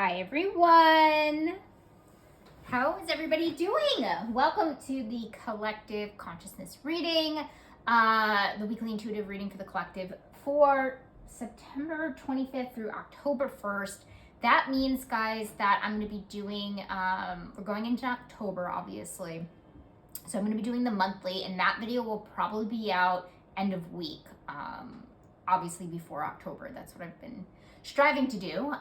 Hi everyone! How is everybody doing? Welcome to the Collective Consciousness reading, the weekly intuitive reading for the collective for September 25th through October 1st. That means, guys, that I'm going to be doing, we're going into October, obviously. So I'm going to be doing the monthly, and that video will probably be out end of week, obviously before October. That's what I've been striving to do.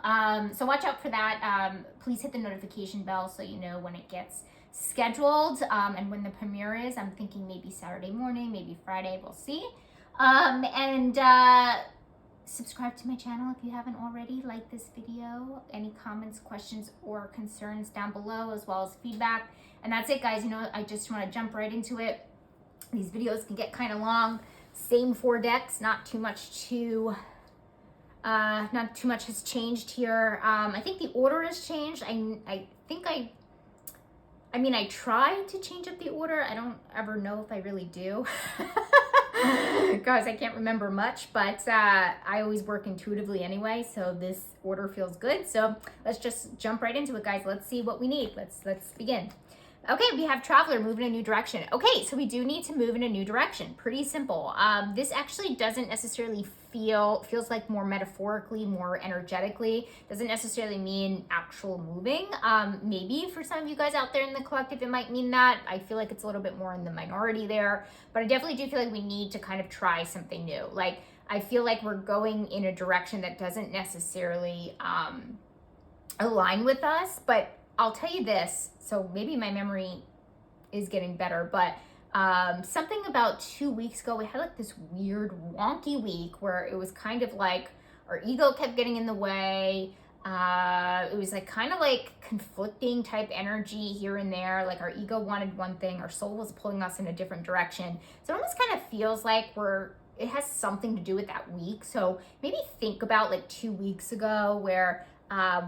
So watch out for that. Please hit the notification bell so you know when it gets scheduled and when the premiere is. I'm thinking maybe Saturday morning, maybe Friday, we'll see. Subscribe to my channel if you haven't already. Like this video. Any comments, questions, or concerns down below, as well as feedback. And that's it, guys. You know, I just want to jump right into it. These videos can get kind of long. Same 4 decks, not too much has changed here. I think the order has changed. I tried to change up the order. I don't ever know if I really do. Guys, I can't remember much, but I always work intuitively anyway, so this order feels good. So let's just jump right into it, guys. Let's see what we need. Let's begin. Okay, we have Traveler, move in a new direction. Okay, so we do need to move in a new direction. Pretty simple. This actually doesn't necessarily feels like more metaphorically, more energetically. Doesn't necessarily mean actual moving. Maybe for some of you guys out there in the collective, it might mean that. I feel like it's a little bit more in the minority there, but I definitely do feel like we need to kind of try something new. Like, I feel like we're going in a direction that doesn't necessarily align with us, but I'll tell you this, so maybe my memory is getting better, but something about 2 weeks ago, we had like this weird wonky week where it was kind of like our ego kept getting in the way. It was like kind of like conflicting type energy here and there. Like our ego wanted one thing, our soul was pulling us in a different direction. So it almost kind of feels like it has something to do with that week. So maybe think about like 2 weeks ago where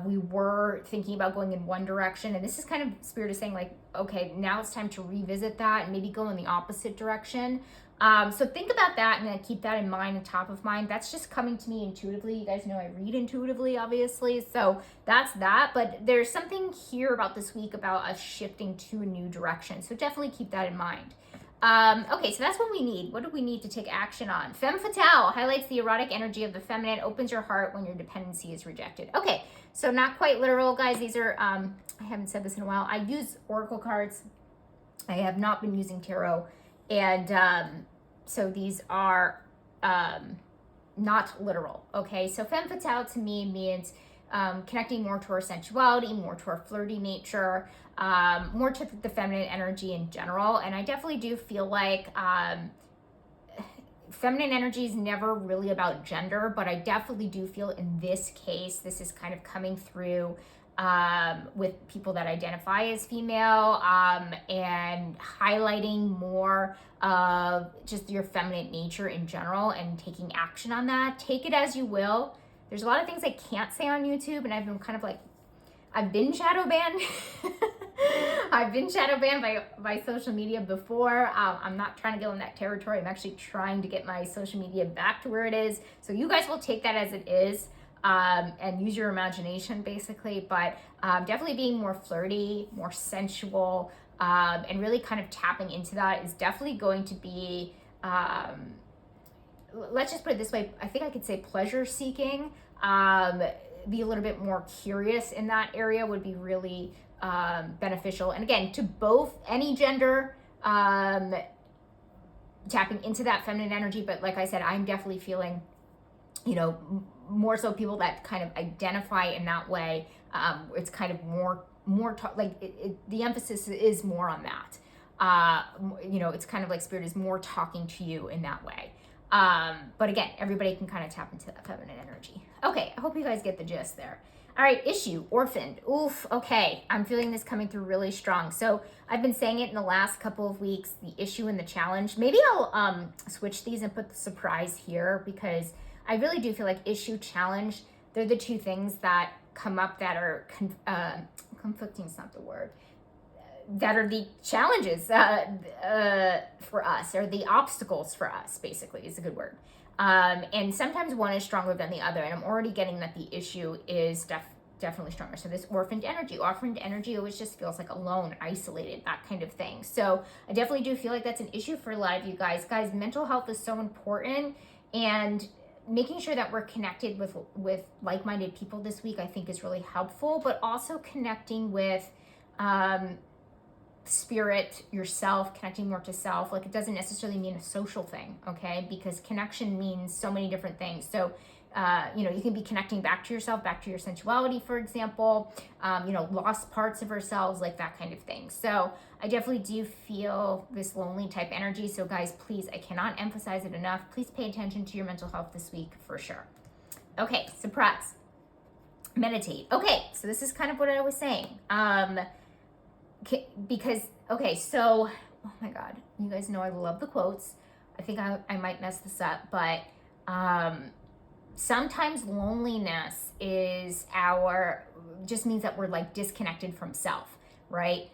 we were thinking about going in one direction, and this is kind of Spirit is saying like, okay, now it's time to revisit that and maybe go in the opposite direction. So think about that and keep that in mind and top of mind. That's just coming to me intuitively. You guys know I read intuitively, obviously, so that's that. But there's something here about this week about us shifting to a new direction, so definitely keep that in mind. Okay, so that's what we need. What do we need to take action on? Femme Fatale highlights the erotic energy of the feminine, opens your heart when your dependency is rejected. Okay, so not quite literal, guys. These are, I haven't said this in a while. I use oracle cards. I have not been using tarot. And so these are not literal, okay? So Femme Fatale to me means connecting more to our sensuality, more to our flirty nature, more to the feminine energy in general. And I definitely do feel like feminine energy is never really about gender, but I definitely do feel in this case, this is kind of coming through with people that identify as female and highlighting more of just your feminine nature in general and taking action on that. Take it as you will. There's a lot of things I can't say on YouTube, and I've been kind of like, I've been shadow banned. I've been shadow banned by social media before. I'm not trying to go in that territory. I'm actually trying to get my social media back to where it is. So you guys will take that as it is and use your imagination, basically. But definitely being more flirty, more sensual, and really kind of tapping into that is definitely going to be... let's just put it this way. I think I could say pleasure seeking, be a little bit more curious in that area would be really beneficial. And again, to both, any gender, tapping into that feminine energy. But like I said, I'm definitely feeling, you know, more so people that kind of identify in that way. It's kind of more the emphasis is more on that. You know, it's kind of like Spirit is more talking to you in that way. But again, everybody can kind of tap into that feminine energy. Okay, I hope you guys get the gist there. All right, issue, orphaned. Oof, okay, I'm feeling this coming through really strong. So I've been saying it in the last couple of weeks, the issue and the challenge. Maybe I'll switch these and put the surprise here, because I really do feel like issue, challenge, they're the two things that come up that are, conflicting is not the word, that are the challenges for us, or the obstacles for us, basically, is a good word. And sometimes one is stronger than the other. And I'm already getting that the issue is definitely stronger. So this orphaned energy always just feels like alone, isolated, that kind of thing. So I definitely do feel like that's an issue for a lot of you guys. Guys, mental health is so important, and making sure that we're connected with like-minded people this week, I think, is really helpful, but also connecting with spirit, yourself, connecting more to self. Like, it doesn't necessarily mean a social thing, okay? Because connection means so many different things. So you can be connecting back to yourself, back to your sensuality, for example, lost parts of ourselves, like that kind of thing. So I definitely do feel this lonely type energy. So guys, please, I cannot emphasize it enough. Please pay attention to your mental health this week for sure. Okay, surprise. Meditate. Okay, so this is kind of what I was saying. So, oh my God, you guys know I love the quotes. I think I might mess this up, but sometimes loneliness just means that we're like disconnected from self, right?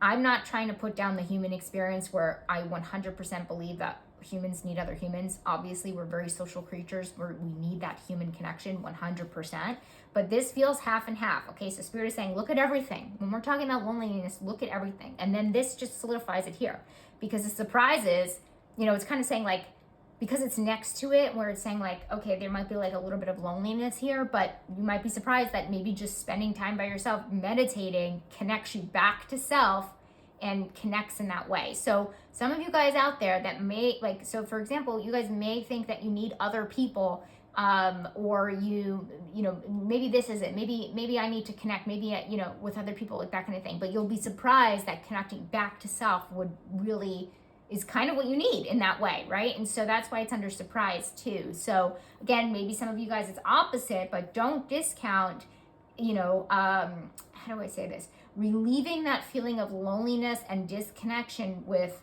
I'm not trying to put down the human experience, where I 100% believe that humans need other humans. Obviously, we're very social creatures where we need that human connection 100%, but this feels half and half. Okay, so Spirit is saying, look at everything. When we're talking about loneliness, look at everything. And then this just solidifies it here, because the surprise is, it's kind of saying like, because it's next to it, where it's saying like, okay, there might be like a little bit of loneliness here, but you might be surprised that maybe just spending time by yourself, meditating, connects you back to self and connects in that way. So some of you guys out there that may, like, so for example, you guys may think that you need other people, or maybe this is it. Maybe I need to connect, maybe, with other people, like that kind of thing. But you'll be surprised that connecting back to self is kind of what you need in that way, right? And so that's why it's under surprise too. So again, maybe some of you guys it's opposite, but don't discount, how do I say this? Relieving that feeling of loneliness and disconnection with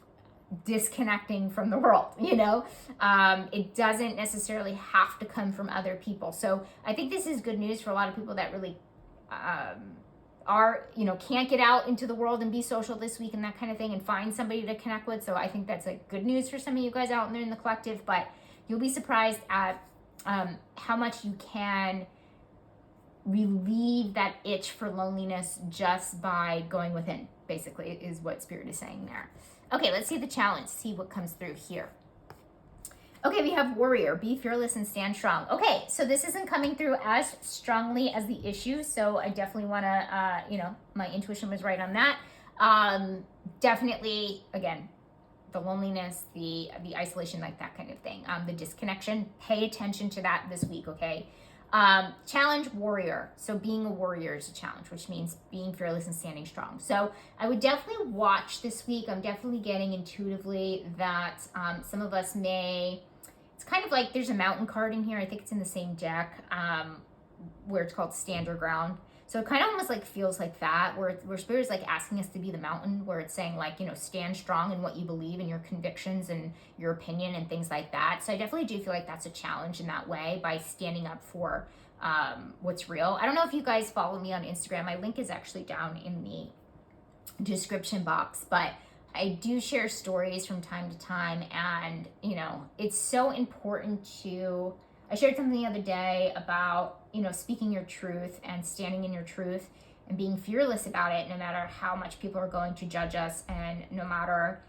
disconnecting from the world, it doesn't necessarily have to come from other people. So I think this is good news for a lot of people that really can't get out into the world and be social this week and that kind of thing, and find somebody to connect with. So I think that's like good news for some of you guys out there in the collective, but you'll be surprised at how much you can relieve that itch for loneliness just by going within, basically, is what Spirit is saying there. Okay, let's see the challenge, see what comes through here. Okay, we have warrior, be fearless and stand strong. Okay, so this isn't coming through as strongly as the issue, so I definitely want to, my intuition was right on that. Definitely, again, the loneliness, the isolation, like that kind of thing, the disconnection. Pay attention to that this week, okay? Challenge warrior. So being a warrior is a challenge, which means being fearless and standing strong. So I would definitely watch this week. I'm definitely getting intuitively that some of us it's kind of like there's a mountain card in here. I think it's in the same deck, where it's called Stand Your Ground. So it kind of almost like feels like that, where Spirit is like asking us to be the mountain, where it's saying like, stand strong in what you believe and your convictions and your opinion and things like that. So I definitely do feel like that's a challenge in that way, by standing up for what's real. I don't know if you guys follow me on Instagram. My link is actually down in the description box, but I do share stories from time to time, and it's so important I shared something the other day about speaking your truth and standing in your truth and being fearless about it, no matter how much people are going to judge us, and no matter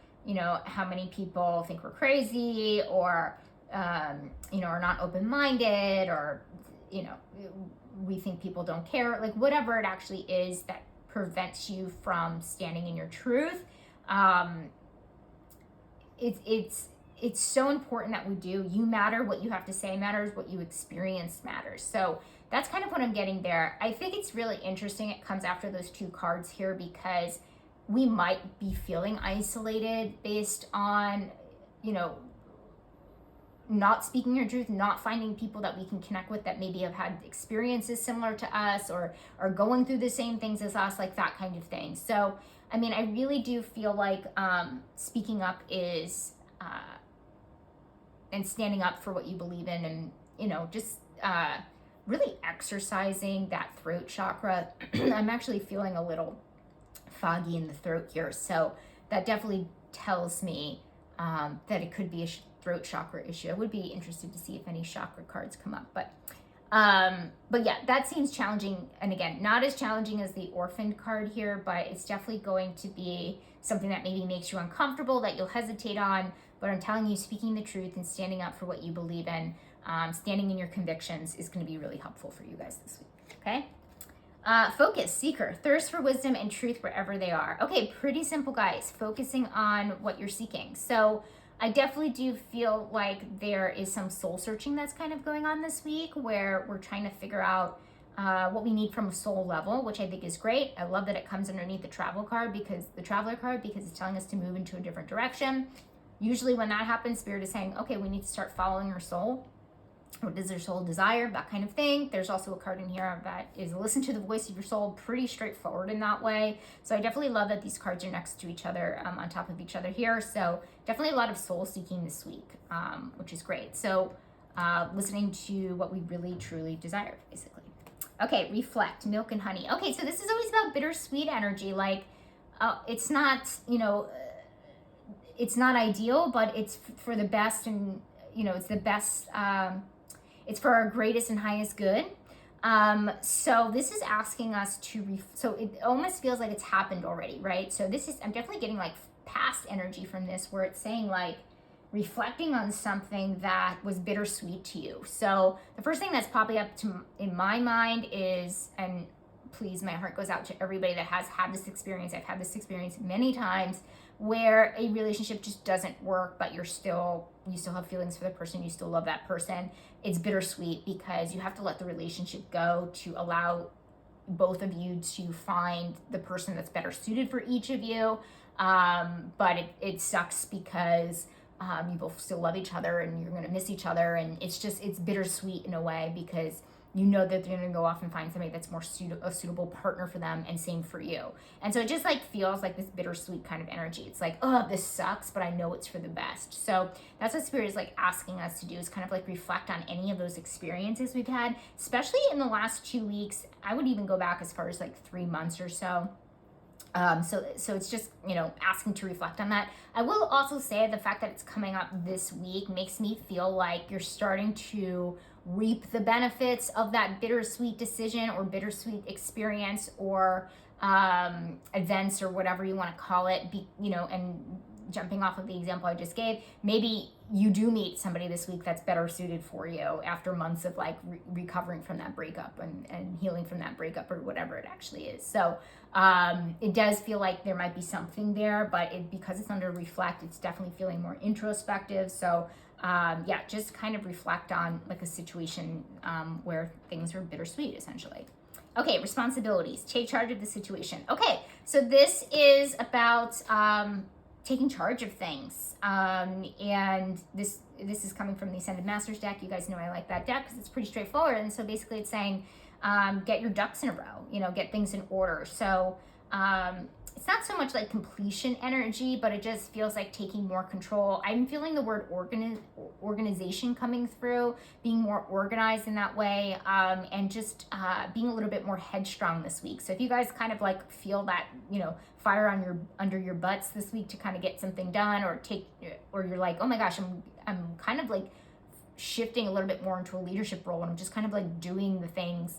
how many people think we're crazy, or are not open-minded, or we think people don't care, like whatever it actually is that prevents you from standing in your truth. It's so important that we do. You matter. What you have to say matters. What you experience matters. So that's kind of what I'm getting there. I think it's really interesting it comes after those two cards here, because we might be feeling isolated based on, not speaking your truth, not finding people that we can connect with that maybe have had experiences similar to us, or are going through the same things as us, like that kind of thing. So, I mean, I really do feel like speaking up is, and standing up for what you believe in, and, just really exercising that throat chakra. I'm actually feeling a little foggy in the throat here. So that definitely tells me that it could be a throat chakra issue. I would be interested to see if any chakra cards come up, but But yeah, that seems challenging. And again, not as challenging as the orphaned card here, but it's definitely going to be something that maybe makes you uncomfortable, that you'll hesitate on. But I'm telling you, speaking the truth and standing up for what you believe in, standing in your convictions is going to be really helpful for you guys this week. Okay. Focus, seeker, thirst for wisdom and truth wherever they are. Okay, pretty simple, guys. Focusing on what you're seeking. So I definitely do feel like there is some soul searching that's kind of going on this week, where we're trying to figure out what we need from a soul level, which I think is great. I love that it comes underneath the traveler card because it's telling us to move into a different direction. Usually when that happens, Spirit is saying, okay, we need to start following our soul. What does your soul desire? That kind of thing. There's also a card in here that is listen to the voice of your soul. Pretty straightforward in that way. So I definitely love that these cards are next to each other, on top of each other here. So definitely a lot of soul seeking this week, which is great. So listening to what we really truly desire, basically. Okay, reflect, milk and honey. Okay, so this is always about bittersweet energy. Like, it's not, it's not ideal, but it's for the best, and it's the best. It's for our greatest and highest good. So this is asking us to, so it almost feels like it's happened already, right? So I'm definitely getting like past energy from this, where it's saying like reflecting on something that was bittersweet to you. So the first thing that's popping up in my mind is, and please, my heart goes out to everybody that has had this experience. I've had this experience many times, where a relationship just doesn't work, but you still have feelings for the person, you still love that person. It's bittersweet because you have to let the relationship go to allow both of you to find the person that's better suited for each of you. But it sucks because you both still love each other and you're going to miss each other. And it's bittersweet in a way, because you know that they're going to go off and find somebody that's more a suitable partner for them, and same for you. And so it just like feels like this bittersweet kind of energy. It's like, oh, this sucks, but I know it's for the best. So that's what Spirit is like asking us to do, is kind of like reflect on any of those experiences we've had, especially in the last 2 weeks. I would even go back as far as like 3 months or so. So it's just, asking to reflect on that. I will also say the fact that it's coming up this week makes me feel like you're starting to reap the benefits of that bittersweet decision or bittersweet experience, or events, or whatever you want to call it, and jumping off of the example I just gave, maybe you do meet somebody this week that's better suited for you after months of like recovering from that breakup and healing from that breakup, or whatever it actually is. So it does feel like there might be something there, but because it's under reflect, it's definitely feeling more introspective. So just kind of reflect on like a situation where things are bittersweet, essentially. Okay, responsibilities. Take charge of the situation. Okay, so this is about taking charge of things. And this is coming from the Ascended Masters deck. You guys know I like that deck because it's pretty straightforward. And so basically it's saying, get your ducks in a row, get things in order. So it's not so much like completion energy, but it just feels like taking more control. I'm feeling the word organization coming through, being more organized in that way, and just being a little bit more headstrong this week. So if you guys kind of like feel that, fire under your butts this week to kind of get something done, or you're like, oh my gosh, I'm kind of like shifting a little bit more into a leadership role, and I'm just kind of like doing the things,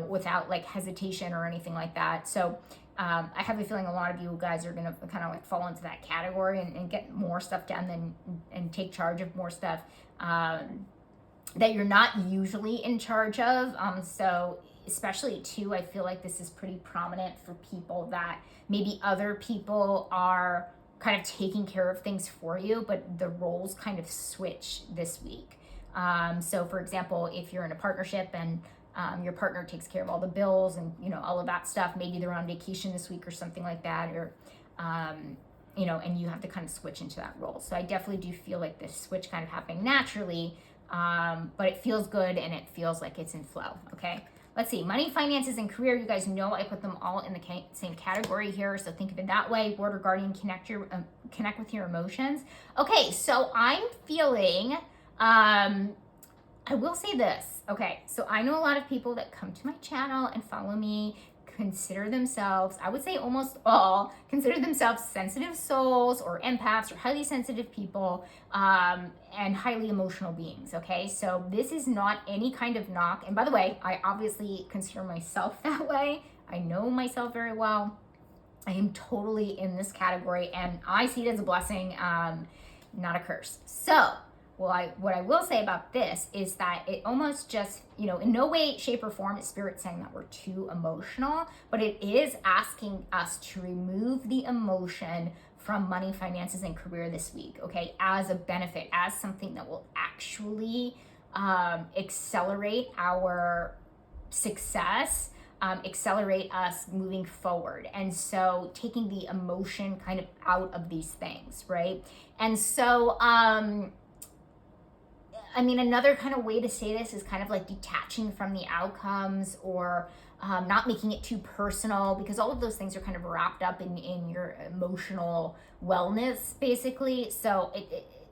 without like hesitation or anything like that. So I have a feeling a lot of you guys are going to kind of like fall into that category and get more stuff done and take charge of more stuff that you're not usually in charge of. So especially too, I feel like this is pretty prominent for people that maybe other people are kind of taking care of things for you, but the roles kind of switch this week. So for example, if you're in a partnership and your partner takes care of all the bills and all of that stuff, maybe they're on vacation this week or something like that, or and you have to kind of switch into that role. So I definitely do feel like this switch kind of happening naturally, but it feels good and it feels like it's in flow. Okay, let's see, money, finances, and career. You guys know I put them all in the same category here, so think of it that way. Ward or guardian, connect with your emotions. Okay, so I'm feeling I will say this. Okay, so I know a lot of people that come to my channel and follow me consider themselves, I would say almost all, consider themselves sensitive souls or empaths or highly sensitive people, and highly emotional beings, okay? So this is not any kind of knock. And by the way, I obviously consider myself that way. I know myself very well. I am totally in this category, and I see it as a blessing, not a curse. So, what I will say about this is that it almost just, in no way, shape, or form is Spirit saying that we're too emotional, but it is asking us to remove the emotion from money, finances, and career this week, okay, as a benefit, as something that will actually accelerate our success, accelerate us moving forward. And so taking the emotion kind of out of these things, right? And so, another kind of way to say this is kind of like detaching from the outcomes, or not making it too personal, because all of those things are kind of wrapped up in your emotional wellness, basically. So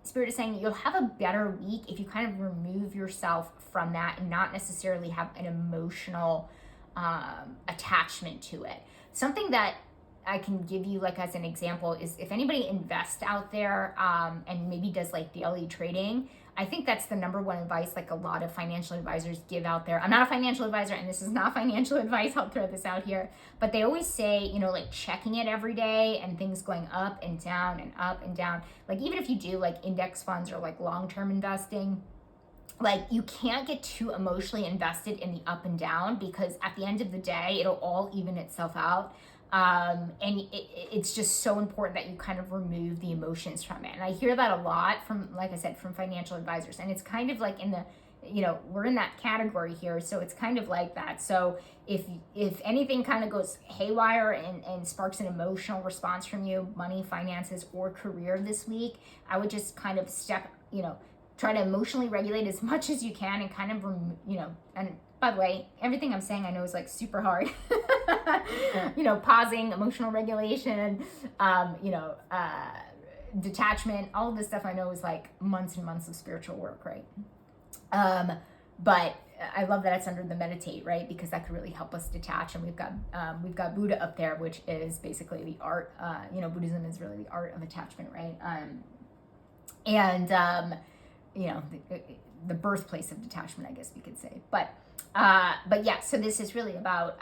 Spirit is saying you'll have a better week if you kind of remove yourself from that and not necessarily have an emotional attachment to it. Something that I can give you like as an example is if anybody invests out there and maybe does like daily trading, I think that's the number one advice like a lot of financial advisors give out there. I'm not a financial advisor, and this is not financial advice. I'll throw this out here. But they always say, like checking it every day and things going up and down and up and down. Like even if you do like index funds or like long-term investing, like you can't get too emotionally invested in the up and down, because at the end of the day, it'll all even itself out. And it's just so important that you kind of remove the emotions from it. And I hear that a lot from, like I said, from financial advisors. And it's kind of like in the, we're in that category here. So it's kind of like that. So if anything kind of goes haywire and sparks an emotional response from you, money, finances, or career this week, I would just kind of try to emotionally regulate as much as you can and kind of, and by the way, everything I'm saying I know is like super hard. Pausing, emotional regulation, detachment, all of this stuff I know is like months and months of spiritual work, right? But I love that it's under the meditate, right? Because that could really help us detach. And we've got Buddha up there, which is basically the art. Buddhism is really the art of attachment, right? The birthplace of detachment, I guess we could say. But yeah, so this is really about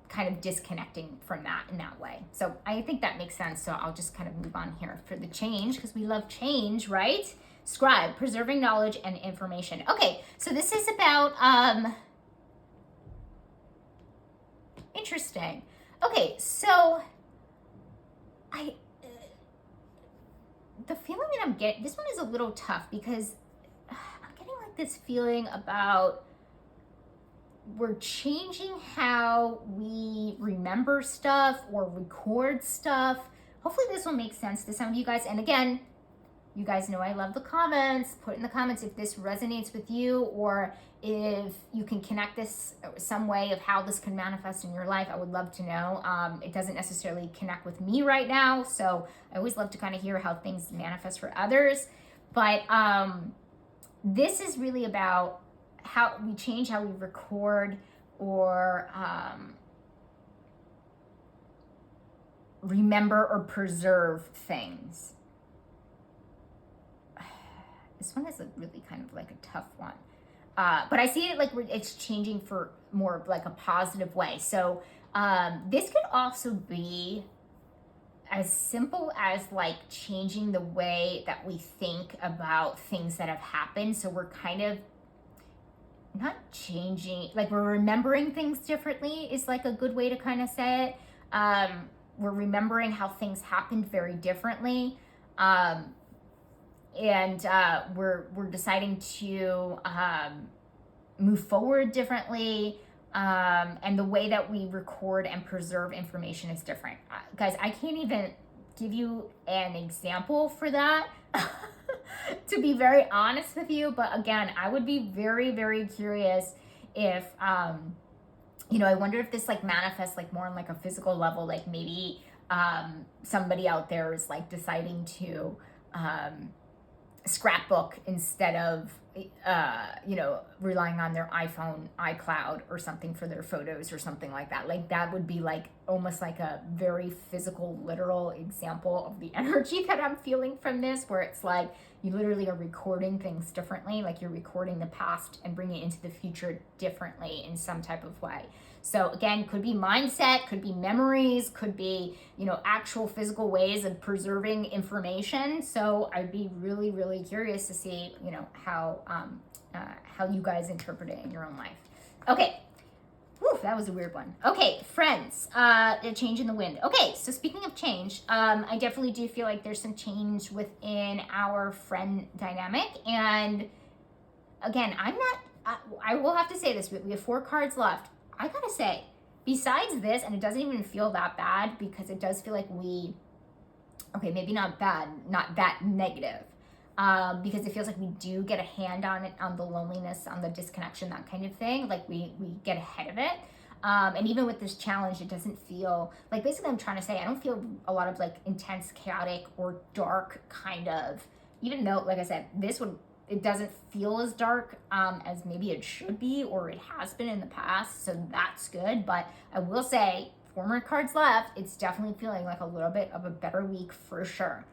kind of disconnecting from that in that way. So I think that makes sense. So I'll just kind of move on here for the change, because we love change, right? Scribe, preserving knowledge and information. Okay, so this is about, interesting. Okay, so the feeling that I'm getting, this one is a little tough, because I'm getting like this feeling about we're changing how we remember stuff or record stuff. Hopefully this will make sense to some of you guys. And again, you guys know I love the comments. Put in the comments if this resonates with you, or if you can connect this some way of how this can manifest in your life. I would love to know. It doesn't necessarily connect with me right now, so I always love to kind of hear how things manifest for others. But this is really about how we change how we record or remember or preserve things. This one is a really kind of like a tough one. But I see it like it's changing for more of like a positive way. So this could also be as simple as like changing the way that we think about things that have happened. So we're kind of not changing, like we're remembering things differently is like a good way to kind of say it. We're remembering how things happened very differently. And we're deciding to move forward differently, and the way that we record and preserve information is different. Guys, I can't even give you an example for that, to be very honest with you. But again, I would be very, very curious if, I wonder if this like manifests like more on like a physical level, like maybe somebody out there is like deciding to scrapbook instead of you know, relying on their iPhone, iCloud, or something for their photos or something like that. Like that would be like almost like a very physical, literal example of the energy that I'm feeling from this, where it's like you literally are recording things differently, like you're recording the past and bringing it into the future differently in some type of way. So again, could be mindset, could be memories, could be, you know, actual physical ways of preserving information. So I'd be really, really curious to see, you know, how you guys interpret it in your own life. Okay. Whew, that was a weird one. Okay, friends, a change in the wind. Okay, so speaking of change, I definitely do feel like there's some change within our friend dynamic. And again, I will have to say this, we have 4 cards left. I gotta say, besides this, and it doesn't even feel that bad because it does feel like okay, maybe not bad, not that negative, because it feels like we do get a hand on it, on the loneliness, on the disconnection, that kind of thing. Like we get ahead of it. And even with this challenge, it doesn't feel like, basically I'm trying to say, I don't feel a lot of like intense, chaotic, or dark kind of, even though, like I said, it doesn't feel as dark as maybe it should be, or it has been in the past, so that's good. But I will say, 4 more cards left, it's definitely feeling like a little bit of a better week for sure.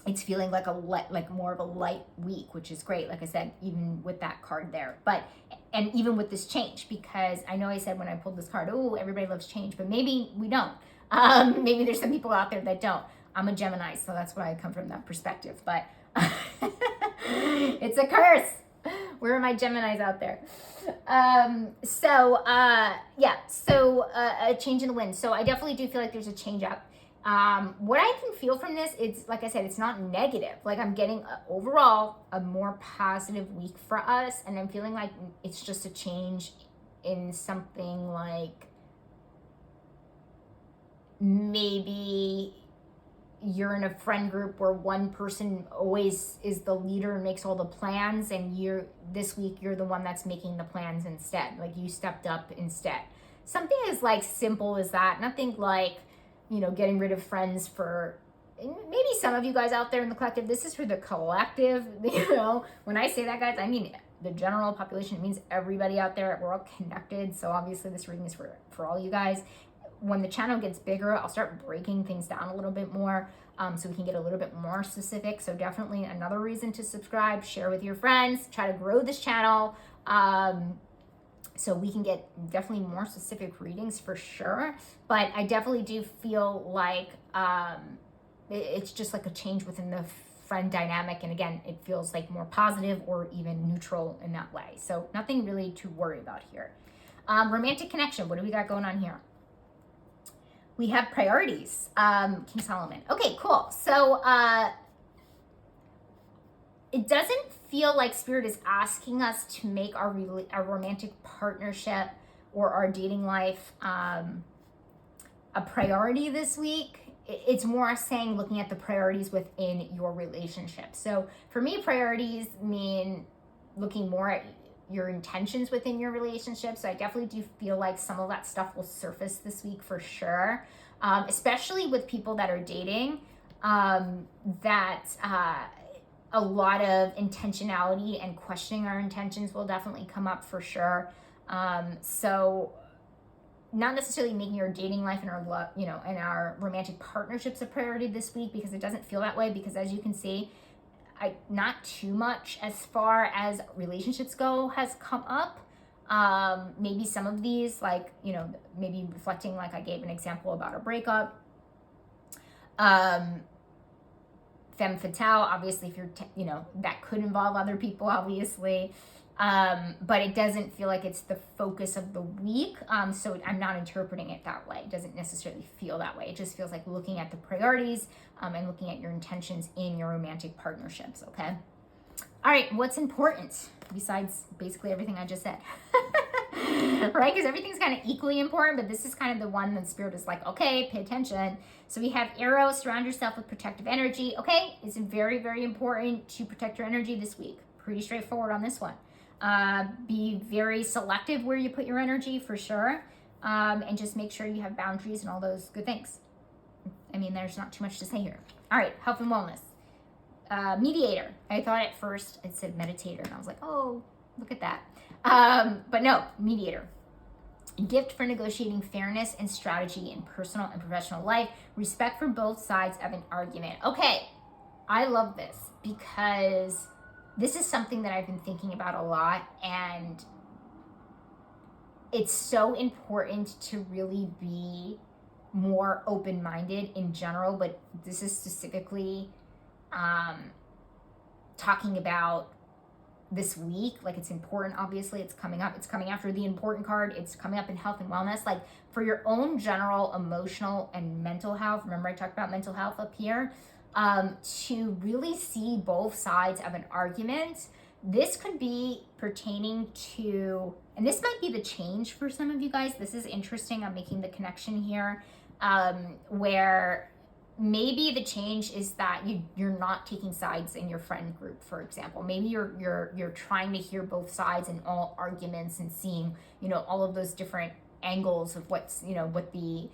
It's feeling like like more of a light week, which is great, like I said, even with that card there. But and even with this change, because I know I said when I pulled this card, oh, everybody loves change, but maybe we don't. Maybe there's some people out there that don't. I'm a Gemini, so that's why I come from that perspective. But it's a curse. Where are my Geminis out there? A change in the wind. So I definitely do feel like there's a change up. What I can feel from this, it's like I said, it's not negative. Like I'm getting overall a more positive week for us, and I'm feeling like it's just a change in something like maybe you're in a friend group where one person always is the leader and makes all the plans, and this week you're the one that's making the plans instead. Like you stepped up instead. Something as like simple as that. Nothing like, you know, getting rid of friends for, maybe some of you guys out there in the collective, this is for the collective. You know, when I say that, guys, I mean the general population. It means everybody out there. We're all connected. So obviously this reading is for all you guys. When the channel gets bigger, I'll start breaking things down a little bit more, so we can get a little bit more specific. So definitely another reason to subscribe, share with your friends, try to grow this channel, so we can get definitely more specific readings for sure. But I definitely do feel like it's just like a change within the friend dynamic. And again, it feels like more positive or even neutral in that way. So nothing really to worry about here. Romantic connection, what do we got going on here? We have priorities, King Solomon. Okay, cool. So it doesn't feel like Spirit is asking us to make our romantic partnership or our dating life a priority this week. It's more saying looking at the priorities within your relationship. So for me, priorities mean looking more at your intentions within your relationship. So I definitely do feel like some of that stuff will surface this week for sure, especially with people that are dating, that a lot of intentionality and questioning our intentions will definitely come up for sure. So not necessarily making our dating life and our and our romantic partnerships a priority this week, because it doesn't feel that way, because as you can see, not too much as far as relationships go has come up. Maybe some of these, like, maybe reflecting, like I gave an example about a breakup. Femme fatale, obviously, if you're, that could involve other people, obviously. But it doesn't feel like it's the focus of the week. So I'm not interpreting it that way. It doesn't necessarily feel that way. It just feels like looking at the priorities, and looking at your intentions in your romantic partnerships, okay? All right, what's important besides basically everything I just said? Right? Because everything's kind of equally important, but this is kind of the one that Spirit is like, okay, pay attention. So we have arrow, surround yourself with protective energy. Okay, it's very, very important to protect your energy this week. Pretty straightforward on this one. Be very selective where you put your energy for sure. And just make sure you have boundaries and all those good things. I mean, there's not too much to say here. All right, health and wellness. mediator. I thought at first it said meditator, and I was like, oh, look at that. But no, mediator. Gift for negotiating fairness and strategy in personal and professional life. Respect for both sides of an argument. Okay, I love this because this is something that I've been thinking about a lot, and it's so important to really be more open-minded in general, but this is specifically talking about this week. Like, it's important, obviously. It's coming up. It's coming after the important card. It's coming up in health and wellness. Like, for your own general emotional and mental health, remember I talked about mental health up here, to really see both sides of an argument. This could be pertaining to, and this might be the change for some of you guys. This is interesting. I'm making the connection here, where maybe the change is that you're not taking sides in your friend group, for example. Maybe you're trying to hear both sides in all arguments and seeing, all of those different angles of what's, what the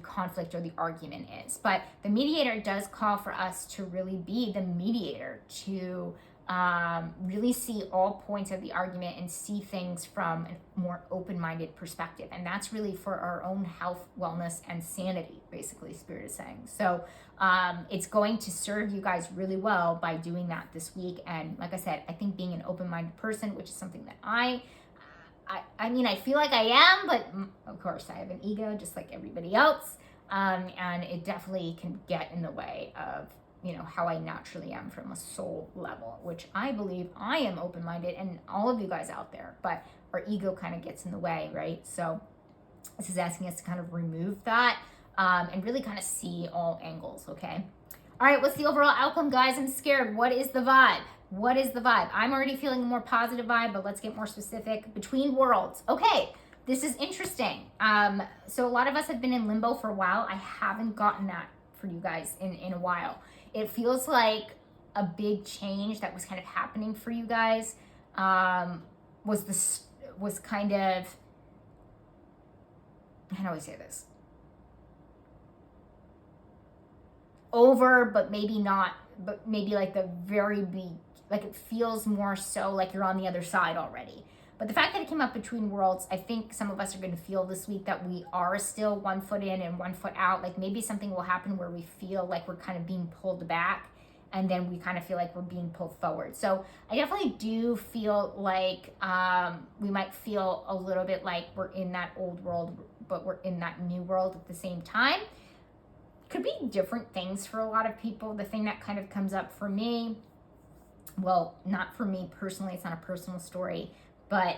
conflict or the argument is. But the mediator does call for us to really be the mediator, to really see all points of the argument and see things from a more open-minded perspective. And that's really for our own health, wellness, and sanity, basically, Spirit is saying. So it's going to serve you guys really well by doing that this week. And like I said, I think being an open-minded person, which is something that I feel like I am, but of course I have an ego just like everybody else. And it definitely can get in the way of how I naturally am from a soul level, which I believe I am open-minded, and all of you guys out there, but our ego kind of gets in the way, right? So this is asking us to kind of remove that and really kind of see all angles, okay? All right, what's the overall outcome, guys? I'm scared. What is the vibe? What is the vibe? I'm already feeling a more positive vibe, but let's get more specific. Between worlds. Okay, this is interesting. So a lot of us have been in limbo for a while. I haven't gotten that for you guys in a while. It feels like a big change that was kind of happening for you guys was kind of, how do I say this? Over, but maybe not, but maybe like the very big, like it feels more so like you're on the other side already. But the fact that it came up between worlds, I think some of us are going to feel this week that we are still 1 foot in and 1 foot out. Like maybe something will happen where we feel like we're kind of being pulled back, and then we kind of feel like we're being pulled forward. So I definitely do feel like we might feel a little bit like we're in that old world, but we're in that new world at the same time. Could be different things for a lot of people. The thing that kind of comes up for me, well, not for me personally, it's not a personal story, but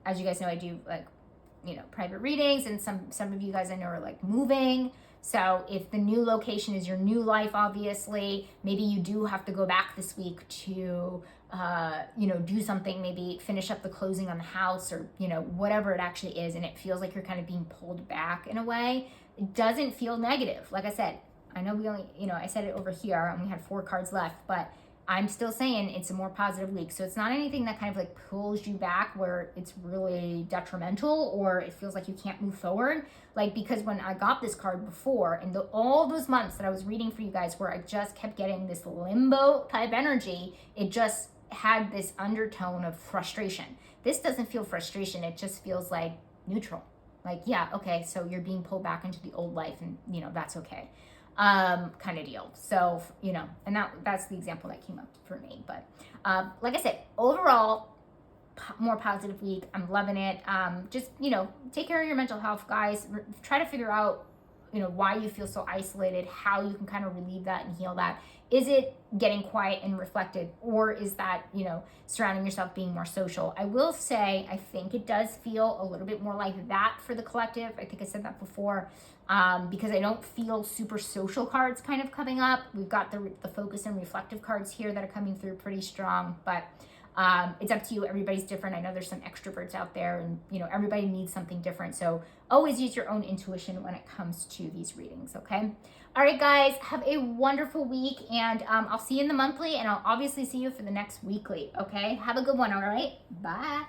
as you guys know, I do like, private readings, and some of you guys I know are like moving. So if the new location is your new life, obviously, maybe you do have to go back this week to, do something, maybe finish up the closing on the house, or, whatever it actually is. And it feels like you're kind of being pulled back in a way. It doesn't feel negative. Like I said, I know we only, I said it over here and we had 4 cards left, but I'm still saying it's a more positive week. So it's not anything that kind of like pulls you back where it's really detrimental or it feels like you can't move forward. Like, because when I got this card before, and all those months that I was reading for you guys where I just kept getting this limbo type energy, it just had this undertone of frustration. This doesn't feel frustration. It just feels like neutral. Like, yeah, okay, so you're being pulled back into the old life, and, that's okay. Kind of deal. So, and that's the example that came up for me. But like I said, overall, more positive week. I'm loving it. Just, take care of your mental health, guys. Try to figure out, why you feel so isolated, how you can kind of relieve that and heal that. Is it getting quiet and reflected, or is that, surrounding yourself, being more social? I will say, I think it does feel a little bit more like that for the collective. I think I said that before, because I don't feel super social cards kind of coming up. We've got the focus and reflective cards here that are coming through pretty strong, but it's up to you. Everybody's different. I know there's some extroverts out there, and everybody needs something different. So always use your own intuition when it comes to these readings, okay? All right, guys, have a wonderful week, and I'll see you in the monthly, and I'll obviously see you for the next weekly, okay? Have a good one, all right? Bye.